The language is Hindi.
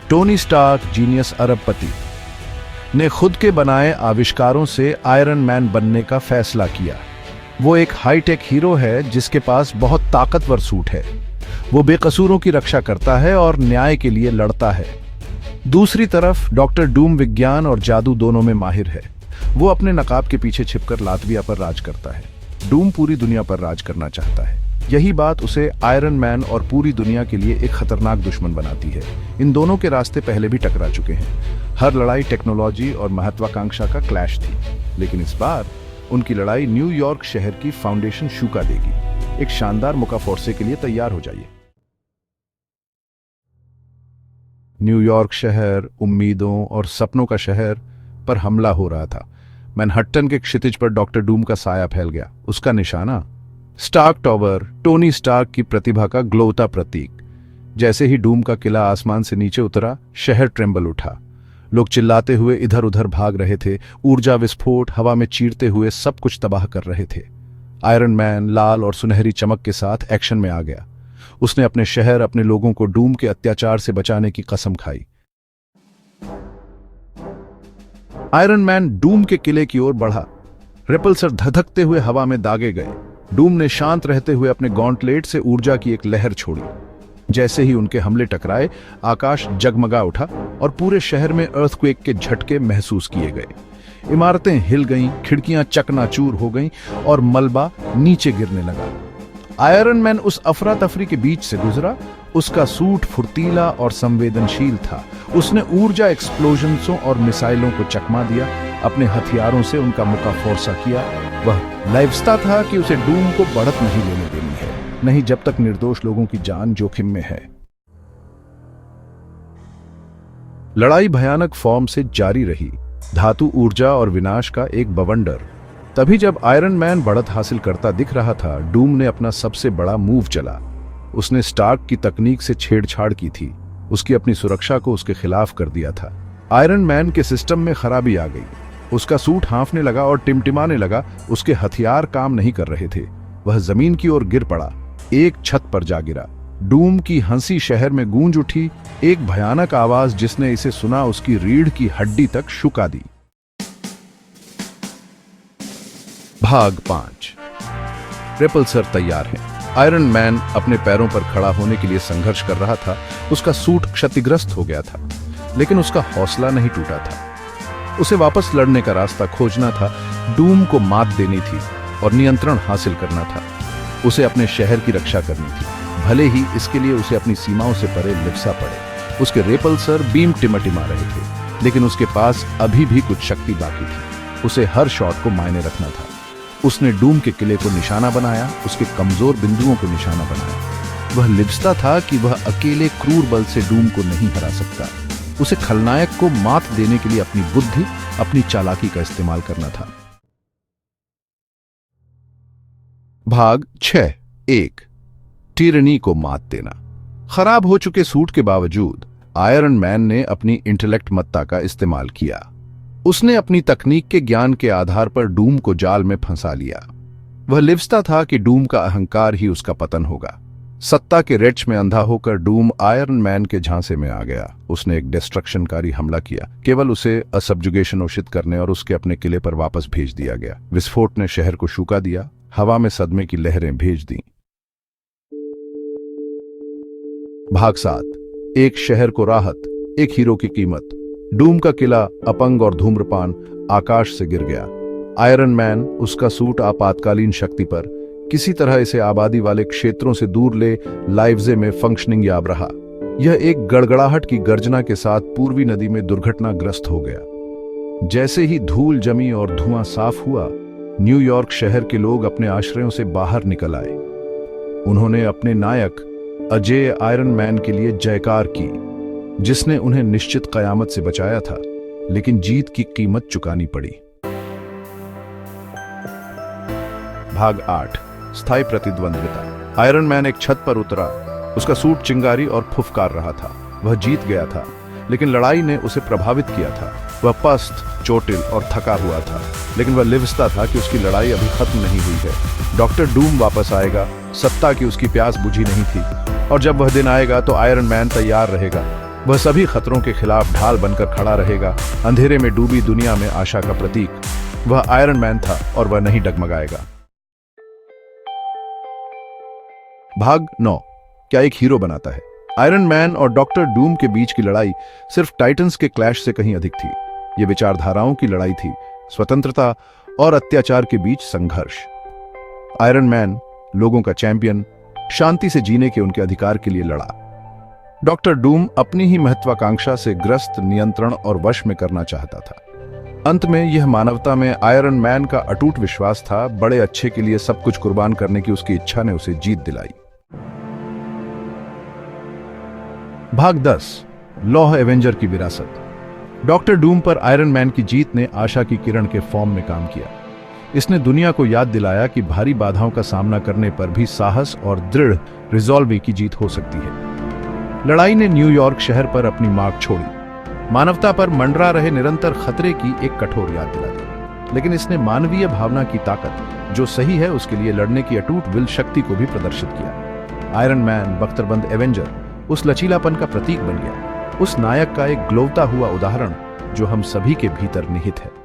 टोनी स्टार्क, जीनियस अरबपति, ने खुद के बनाए आविष्कारों से आयरन मैन बनने का फैसला किया। वो एक हाईटेक हीरो है जिसके पास बहुत ताकतवर सूट है। वो बेकसूरों की रक्षा करता है और न्याय के लिए लड़ता है। दूसरी तरफ डॉक्टर डूम विज्ञान और जादू दोनों में माहिर है। वो अपने नकाब के पीछे छिपकर लातविया पर राज करता है। डूम पूरी दुनिया पर राज करना चाहता है। यही बात उसे आयरन मैन और पूरी दुनिया के लिए एक खतरनाक दुश्मन बनाती है। इन दोनों के रास्ते पहले भी टकरा चुके हैं। हर लड़ाई टेक्नोलॉजी और महत्वाकांक्षा का क्लैश थी, लेकिन इस बार उनकी लड़ाई न्यूयॉर्क शहर की फाउंडेशन शूका देगी। एक शानदार मुकाफोर्से के लिए तैयार हो जाइए। न्यूयॉर्क शहर उम्मीदों और सपनों का शहर पर हमला हो रहा था। मैनहट्टन के क्षितिज पर डॉक्टर डूम का साया फैल गया। उसका निशाना स्टार्क टावर, टोनी स्टार्क की प्रतिभा का ग्लोता प्रतीक। जैसे ही डूम का किला आसमान से नीचे उतरा, शहर ट्रेम्बल उठा। लोग चिल्लाते हुए इधर उधर भाग रहे थे। ऊर्जा विस्फोट हवा में चीरते हुए सब कुछ तबाह कर रहे थे। आयरन मैन लाल और सुनहरी चमक के साथ एक्शन में आ गया। उसने अपने शहर, अपने लोगों को डूम के अत्याचार से बचाने की कसम खाई। आयरन मैन डूम के किले की ओर बढ़ा। रिपल्सर धधकते हुए हवा में दागे गए। डूम ने शांत रहते हुए अपने गॉन्टलेट से ऊर्जा की एक लहर छोड़ी। जैसे ही उनके हमले टकराए, आकाश जगमगा उठा और पूरे शहर में अर्थक्वेक के झटके महसूस किए गए। इमारतें हिल गईं, खिड़कियां चकनाचूर हो गईं और मलबा नीचे गिरने लगा। आयरन मैन उस अफरा तफरी के बीच से गुजरा। उसका सूट फुर्तीला और संवेदनशील था। उसने ऊर्जा एक्सप्लोजन्सों और मिसाइलों को चकमा दिया। अपने हथियारों से उनका मुकाफोर्सा किया। वह लाइवस्ता था कि उसे डूम को बढ़त नहीं लेने देनी है, नहीं जब तक निर्दोष लोगों की जान जोखिम में है। लड़ाई भयानक फॉर्म से जारी रही, धातु ऊर्जा और विनाश का एक बवंडर। तभी जब आयरन मैन बढ़त हासिल करता दिख रहा था, डूम ने अपना सबसे बड़ा मूव चला। उसने स्टार्क की तकनीक से छेड़छाड़ की थी। उसकी अपनी सुरक्षा को उसके खिलाफ कर दिया था। आयरन मैन के सिस्टम में खराबी आ गई। उसका सूट हाँफने लगा और टिमटिमाने लगा। उसके हथियार काम नहीं कर रहे थे। वह जमीन की ओर गिर पड़ा, एक छत पर जा गिरा। डूम की हंसी शहर में गूंज उठी, एक भयानक आवाज जिसने इसे सुना उसकी रीढ़ की हड्डी तक शुका दी। भाग 5। रिपल्सर तैयार है। आयरन मैन अपने पैरों पर खड़ा होने के लिए संघर्ष कर रहा था। उसका सूट क्षतिग्रस्त हो गया था, लेकिन उसका हौसला नहीं टूटा था। उसे वापस लड़ने का रास्ता खोजना था। डूम को मात देनी थी और नियंत्रण हासिल करना था। उसे अपने शहर की रक्षा करनी थी, भले ही इसके लिए उसे अपनी सीमाओं से परे लिपसा पड़े। उसके रेपल्सर बीम टिमटिमा रहे थे, लेकिन उसके पास अभी भी कुछ शक्ति बाकी थी। उसे हर शॉट को मायने रखना था। उसने डूम के किले को निशाना बनाया, उसके कमजोर बिंदुओं को निशाना बनाया। वह लिपसता था कि वह अकेले क्रूर बल से डूम को नहीं हरा सकता। उसे खलनायक को मात देने के लिए अपनी बुद्धि, अपनी चालाकी का इस्तेमाल करना था। भाग 6। 1। टिरनी को मात देना। खराब हो चुके सूट के बावजूद आयरन मैन ने अपनी इंटेलेक्ट मत्ता का इस्तेमाल किया। उसने अपनी तकनीक के ज्ञान के आधार पर डूम को जाल में फंसा लिया। वह लिपसता था कि डूम का अहंकार ही उसका पतन होगा। सत्ता के रेच में अंधा होकर डूम आयरन मैन के झांसे में आ गया। उसने एक डिस्ट्रक्शनकारी हमला किया, केवल उसे असब्जुगेशन घोषित करने और उसके अपने किले पर वापस भेज दिया गया। विस्फोट ने शहर को शुका दिया, हवा में सदमे की लहरें भेज दी। भाग 7। एक शहर को राहत, एक हीरो की कीमत। डूम का किला अपंग और धूम्रपान आकाश से गिर गया। आयरन मैन, उसका सूट आपातकालीन शक्ति पर, किसी तरह इसे आबादी वाले क्षेत्रों से दूर ले लाइव्जे में फंक्शनिंग याब रहा। यह एक गड़गड़ाहट की गर्जना के साथ पूर्वी नदी में दुर्घटनाग्रस्त हो गया। जैसे ही धूल जमी और धुआं साफ हुआ, न्यूयॉर्क शहर के लोग अपने आश्रयों से बाहर निकल आए। उन्होंने अपने नायक अजेय आयरन मैन के लिए जयकार की, जिसने उन्हें निश्चित कयामत से बचाया था, लेकिन जीत की कीमत चुकानी पड़ी। भाग 8। स्थायी प्रतिद्वंद्विता। आयरन मैन एक छत पर उतरा। उसका सूट चिंगारी और फुफकार रहा था। वह जीत गया था, लेकिन लड़ाई ने उसे प्रभावित किया था। वह पस्त, चोटिल और थका हुआ था, लेकिन वह लिपसता था कि उसकी लड़ाई अभी खत्म नहीं हुई है। डॉक्टर डूम वापस आएगा। सत्ता की उसकी प्यास बुझी नहीं थी, और जब वह दिन आएगा तो आयरन मैन तैयार रहेगा। वह सभी खतरों के खिलाफ ढाल बनकर खड़ा रहेगा, अंधेरे में डूबी दुनिया में आशा का प्रतीक। वह आयरन मैन था और वह नहीं डगमगाएगा। भाग 9। क्या एक हीरो बनाता है? आयरन मैन और डॉक्टर डूम के बीच की लड़ाई सिर्फ टाइटंस के क्लैश से कहीं अधिक थी। यह विचारधाराओं की लड़ाई थी, स्वतंत्रता और अत्याचार के बीच संघर्ष। आयरन मैन, लोगों का चैंपियन, शांति से जीने के उनके अधिकार के लिए लड़ा। डॉक्टर डूम अपनी ही महत्वाकांक्षा से ग्रस्त, नियंत्रण और वश में करना चाहता था। अंत में यह मानवता में आयरन मैन का अटूट विश्वास था। बड़े अच्छे के लिए सब कुछ कुर्बान करने की उसकी इच्छा ने उसे जीत दिलाई। भाग 10। लौह एवेंजर की विरासत। डॉक्टर डूम पर आयरन मैन की जीत ने आशा की किरण के फॉर्म में काम किया। इसने दुनिया को याद दिलाया कि भारी बाधाओं का सामना करने पर भी साहस और दृढ़ रिजॉल्व की जीत हो सकती है। लड़ाई ने न्यूयॉर्क शहर पर अपनी मार्क छोड़ी, मानवता पर मंडरा रहे निरंतर खतरे की एक कठोर याद दिला दी। लेकिन इसने मानवीय भावना की ताकत, जो सही है उसके लिए लड़ने की अटूट विल शक्ति को भी प्रदर्शित किया। आयरन मैन, बख्तरबंद एवेंजर, उस लचीलापन का प्रतीक बन गया, उस नायक का एक ग्लोवता हुआ उदाहरण जो हम सभी के भीतर निहित है।